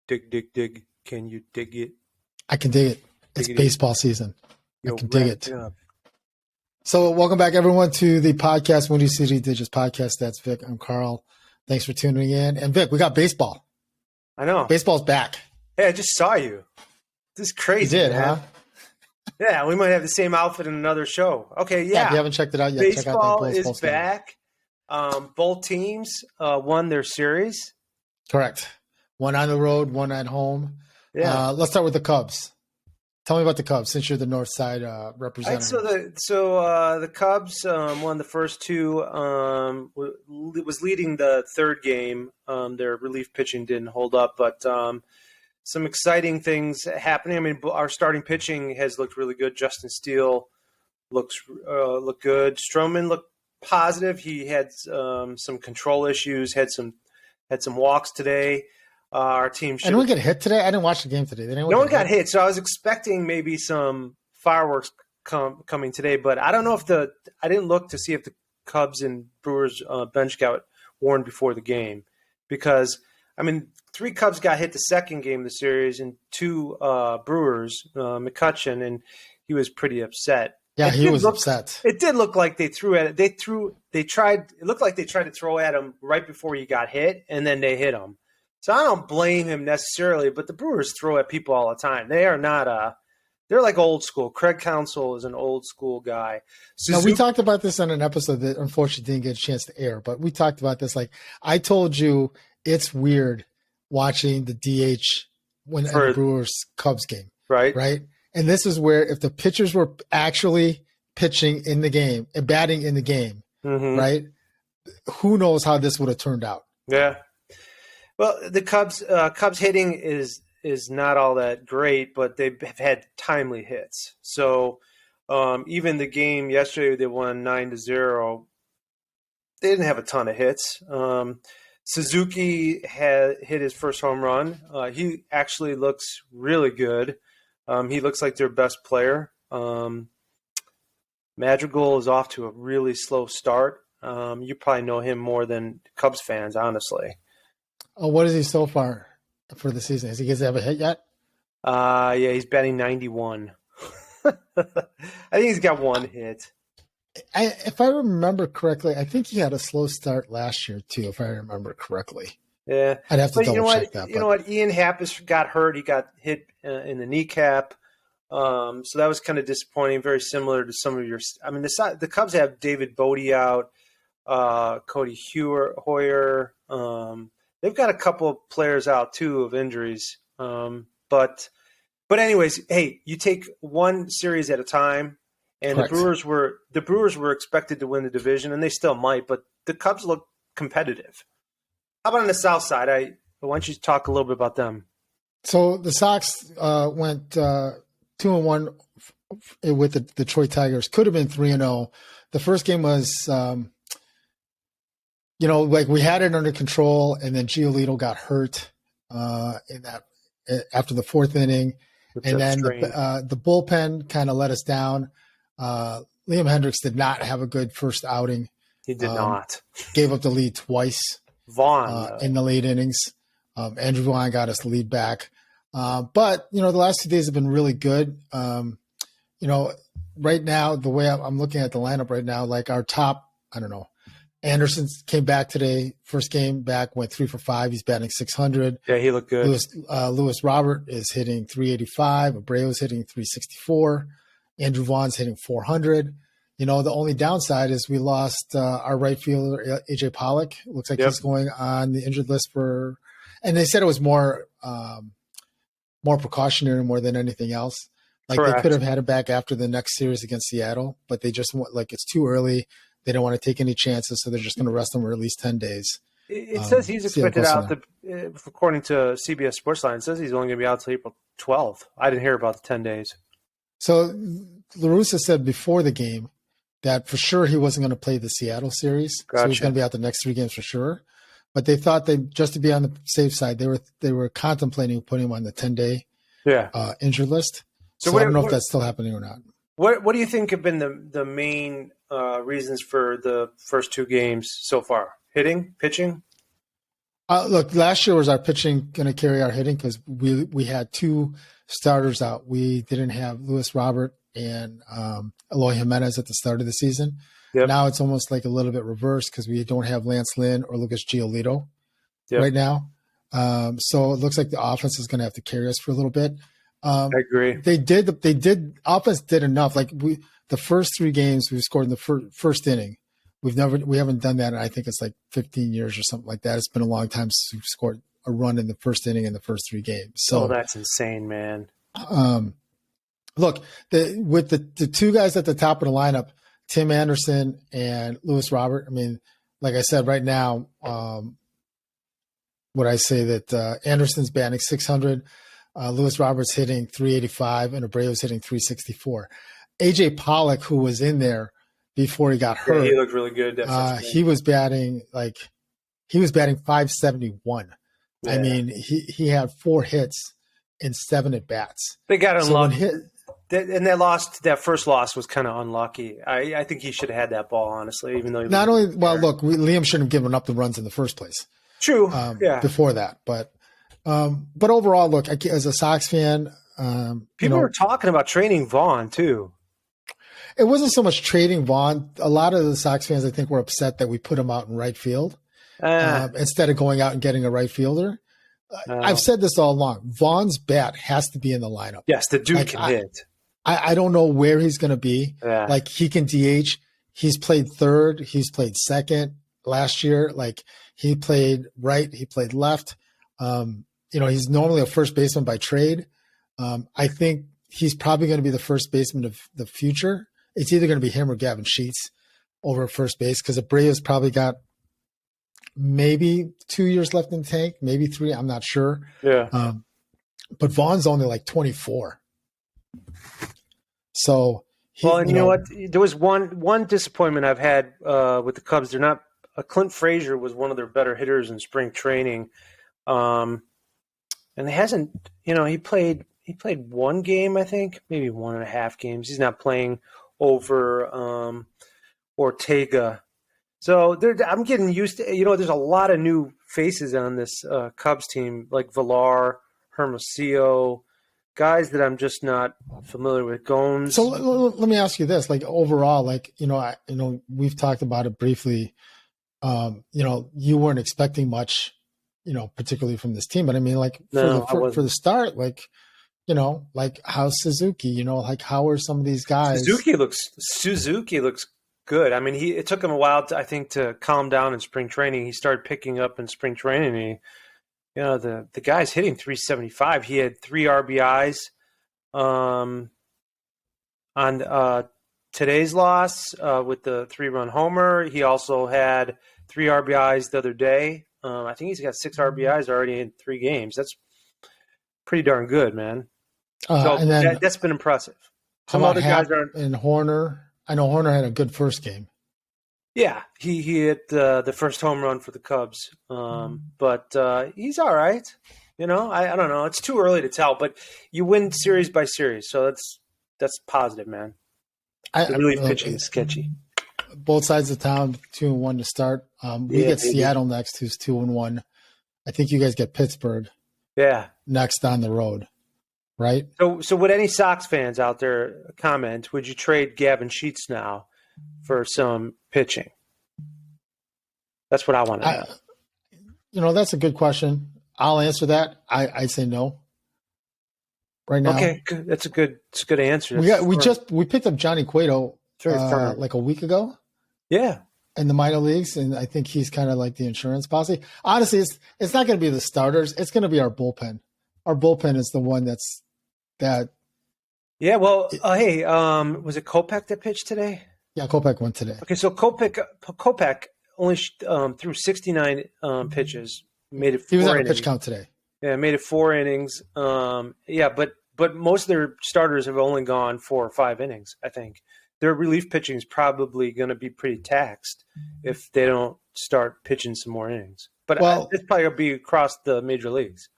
Dig, dig, dig. Can you dig it? I can dig it. It's baseball season. I can dig it. So welcome back, everyone, to the podcast, Windy City Digits Podcast. That's Vic. I'm Carl. Thanks for tuning in. And Vic, we got baseball. I know. Baseball's back. Hey, I just saw you. This is crazy, You did, man. huh? Yeah, we might have the same outfit in another show. Okay, yeah. If you haven't checked it out yet, Baseball check out that is back. Both teams won their series. Correct. One on the road, one at home. Yeah. Let's start with the Cubs. Tell me about the Cubs, since you're the North Side representative. Right, so the Cubs won the first two. Was leading the third game. Their relief pitching didn't hold up, but some exciting things happening. I mean, our starting pitching has looked really good. Justin Steele looked good. Stroman looked positive. He had some control issues. Had some walks today. Our team. Anyone get hit today? I didn't watch the game today. No one got hit, so I was expecting maybe some fireworks coming today, but I don't know if I didn't look to see if the Cubs and Brewers bench got worn before the game, because I mean 3 Cubs got hit the second game of the series and 2 Brewers, McCutcheon, and he was pretty upset. Yeah, he was upset. It did look like they threw at it. It looked like they tried to throw at him right before he got hit, and then they hit him. So I don't blame him necessarily, but the Brewers throw at people all the time. They are not they're like old school. Craig Counsell is an old school guy. Now, we talked about this on an episode that unfortunately didn't get a chance to air, but we talked about this. Like, I told you, it's weird watching the DH when the Brewers Cubs game. Right. Right. And this is where, if the pitchers were actually pitching in the game and batting in the game, right, who knows how this would have turned out. Yeah. Well, the Cubs hitting is not all that great, but they have had timely hits. So even the game yesterday, they won 9-0. They didn't have a ton of hits. Suzuki had hit his first home run. He actually looks really good. He looks like their best player. Madrigal is off to a really slow start. You probably know him more than Cubs fans, honestly. Oh, what is he so far for the season? Has he have a hit yet? Yeah, he's batting 91. I think he's got 1 hit. If I remember correctly, I think he had a slow start last year too, if I remember correctly. Yeah. I'd have to double check that. You know what? Ian Happ got hurt. He got hit in the kneecap. So that was kind of disappointing, very similar to some of your – I mean, the Cubs have David Bodie out, Cody Hoyer. They've got a couple of players out too of injuries, but anyways, hey, you take one series at a time, and Correct. the Brewers were expected to win the division, and they still might, but the Cubs look competitive. How about on the South side? Why don't you talk a little bit about them? So the Sox went 2-1 with the Detroit Tigers. Could have been 3-0. The first game was. Like we had it under control, and then Giolito got hurt in that after the 4th inning, and then the bullpen kind of let us down. Liam Hendricks did not have a good first outing. He did not. Gave up the lead twice. Vaughn in the late innings. Andrew Vaughn got us the lead back. But the last 2 days have been really good. Right now, the way I'm looking at the lineup right now, like our top, I don't know. Anderson came back today. First game back, went 3 for 5. He's batting .600. Yeah, he looked good. Lewis Robert is hitting .385. Abreu's hitting .364. Andrew Vaughn's hitting .400. The only downside is we lost our right fielder, AJ Pollock. Looks like he's going on the injured list and they said it was more precautionary more than anything else. Like Correct. They could have had him back after the next series against Seattle, but they just it's too early. They don't want to take any chances, so they're just going to rest him for at least 10 days. It says he's expected out, according to CBS Sportsline, it says he's only going to be out until April 12th. I didn't hear about the 10 days. So La Russa said before the game that for sure he wasn't going to play the Seattle series. Gotcha. So he's going to be out the next 3 games for sure. But they thought just to be on the safe side, they were contemplating putting him on the 10-day injured list. So I don't know if that's still happening or not. What do you think have been the main reasons for the first 2 games so far? Hitting, pitching? Look, last year was our pitching going to carry our hitting because we had two starters out. We didn't have Luis Robert and Eloy Jimenez at the start of the season. Yep. Now it's almost like a little bit reversed because we don't have Lance Lynn or Lucas Giolito Yep. right now. So it looks like the offense is going to have to carry us for a little bit. I agree. Offense did enough. Like the first three games we scored in the first inning. We haven't done that in, I think it's like 15 years or something like that. It's been a long time since we've scored a run in the first inning in the first three games. So that's insane, man. Look, with the two guys at the top of the lineup, Tim Anderson and Luis Robert. I mean, like I said, right now, would I say that Anderson's batting 600, Luis Roberts hitting 385, and Abreu's hitting 364. AJ Pollock, who was in there before he got hurt, he looked really good. He was batting 571. Yeah. I mean, he had 4 hits and 7 at bats. They got unlucky, and that first loss was kind of unlucky. I think he should have had that ball, honestly. Even though Liam shouldn't have given up the runs in the first place. True. Before that, but overall, look, as a Sox fan, people were talking about trading Vaughn too. It wasn't so much trading Vaughn. A lot of the Sox fans, I think, were upset that we put him out in right field instead of going out and getting a right fielder. I've said this all along. Vaughn's bat has to be in the lineup. Yes, the dude can hit. I don't know where he's going to be. Yeah. Like, he can DH. He's played third. He's played second last year. Like, he played right. He played left. He's normally a first baseman by trade. I think he's probably going to be the first baseman of the future. It's either going to be him or Gavin Sheets over at first base because Abreu's probably got maybe 2 years left in the tank, maybe 3. I'm not sure. Yeah. But Vaughn's only like 24. So, you know what? There was one disappointment I've had with the Cubs. They're not. Clint Frazier was one of their better hitters in spring training, and he hasn't. He played one game, I think, maybe 1.5 games. He's not playing over Ortega. So I'm getting used to. There's a lot of new faces on this Cubs team, like Villar, Hermosillo, guys that I'm just not familiar with. Gomes. So let me ask you this: like overall, like we've talked about it briefly. You weren't expecting much, particularly from this team, but I mean, like for the start, like how's Suzuki? Like how are some of these guys? Suzuki looks good. I mean, it took him a while, to calm down in spring training. He started picking up in spring training. And the guy's hitting 375. He had 3 RBIs on today's loss with the 3-run homer. He also had 3 RBIs the other day. I think he's got 6 RBIs already in 3 games. That's pretty darn good, man. And then, that's been impressive. Some other guys aren't. And Horner. I know Horner had a good first game. Yeah, he hit the first home run for the Cubs, but he's all right. I don't know. It's too early to tell, but you win series by series, so that's positive, man. The relief pitching is sketchy. Both sides of town, 2-1 to start. We get Seattle next, who's 2-1. I think you guys get Pittsburgh. Yeah. Next on the road, right? So would any Sox fans out there comment? Would you trade Gavin Sheets now for some pitching? That's what I want to know. That's a good question. I'll answer that. I'd say no. Right now. Okay, good. That's a good answer. We picked up Johnny Cueto like a week ago. Yeah. In the minor leagues, and I think he's kind of like the insurance policy. Honestly, it's not going to be the starters. It's going to be our bullpen. Our bullpen is the one that. Yeah, well, hey, was it Kopech that pitched today? Yeah, Kopech went today. Okay, so Kopech only threw 69 pitches, made it 4 innings. He was on a pitch count today. Yeah, made it 4 innings. But most of their starters have only gone 4 or 5 innings, I think. Their relief pitching is probably going to be pretty taxed if they don't start pitching some more innings. But it's probably going to be across the major leagues.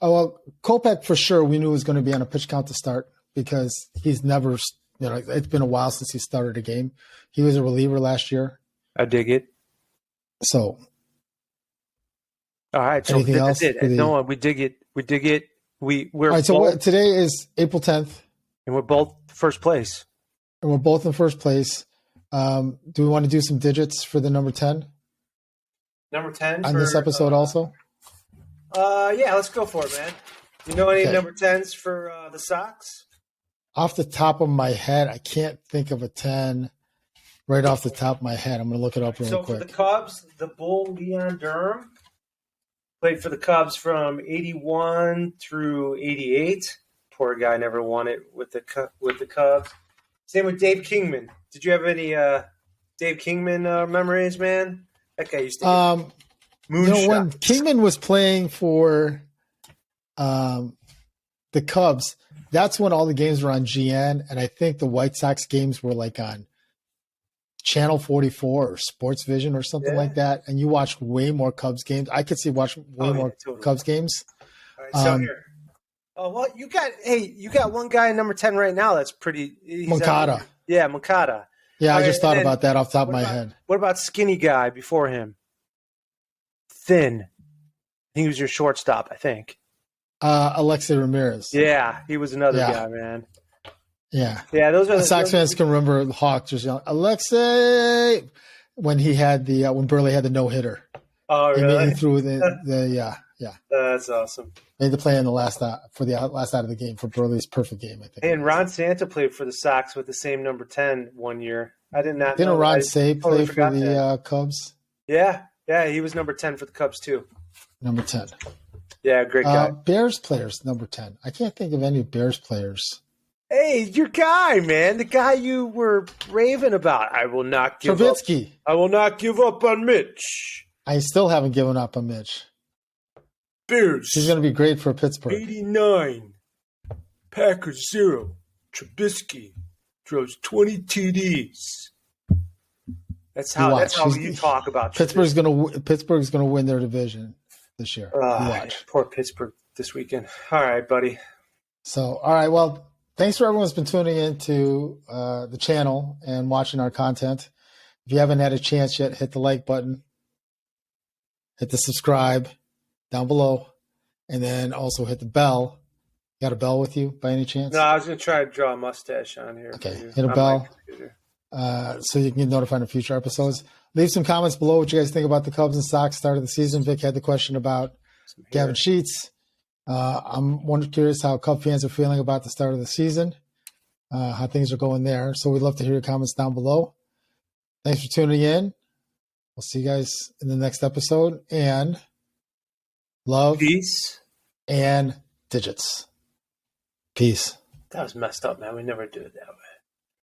Oh, well, Kopech for sure we knew was going to be on a pitch count to start because he's never – it's been a while since he started a game. He was a reliever last year. I dig it. So All right. So Anything else? that's it. No, we dig it. We dig it. We're All right. So both, today is April 10th, and we're both first place. and we're both in first place. Do we want to do some digits for the number 10 Number 10 on this episode also? Yeah, let's go for it, man. You know any Okay. number 10s for the Sox? Off the top of my head, I can't think of a 10 right off the top of my head. I'm going to look it up real So quick. for the Cubs, the Bull Leon Durham played for the Cubs from 81 through 88. Poor guy never won it with the Cubs. Same with Dave Kingman. Did you have any Dave Kingman memories, man? That guy used to moonshot. When Kingman was playing for the Cubs, that's when all the games were on GN, and I think the White Sox games were like on Channel 44 or Sports Vision or something like that. And you watched way more Cubs games. I could see watching way more totally. Cubs games. All right, so here. Oh, well, you got one guy in number 10 right now that's pretty. Moncada. Yeah, Moncada. Yeah, All I just right, thought about that off the top of my head. What about skinny guy before him? Thin. He was your shortstop, I think. Alexei Ramirez. Yeah, he was another guy, man. Yeah. Yeah, those are the Sox fans can remember Hawk just yelling, Alexei, when he had when Burley had the no-hitter. Oh, really? He threw yeah. That's awesome. Made the play in the last for the last out of the game for Burley's perfect game, I think. Hey, and Ron Santa played for the Sox with the same number 10 one year. I did not know. Didn't Ron Say play for the that. Cubs? Yeah, he was number 10 for the Cubs too. Number 10. Yeah, great guy. Bears players, number 10. I can't think of any Bears players. Hey, your guy, man. The guy you were raving about. I will not give Trubisky. up. I will not give up on Mitch. I still haven't given up on Mitch. Bears. He's going to be great for Pittsburgh. 89. Packers 0. Trubisky throws 20 TDs. That's how you talk about Pittsburgh's going to win their division this year. Watch. Poor Pittsburgh this weekend. All right, buddy. So, all right. Well, thanks for everyone who's been tuning into the channel and watching our content. If you haven't had a chance yet, hit the like button, hit the subscribe down below, and then also hit the bell. You got a bell with you by any chance? No, I was going to try to draw a mustache on here. Okay, hit a bell so you can get notified of future episodes. Leave some comments below what you guys think about the Cubs and Sox start of the season. Vic had the question about Gavin Sheets. I'm curious how Cub fans are feeling about the start of the season, how things are going there. So we'd love to hear your comments down below. Thanks for tuning in. We'll see you guys in the next episode. And love, peace, and digits. Peace. That was messed up, man. We never do it that way.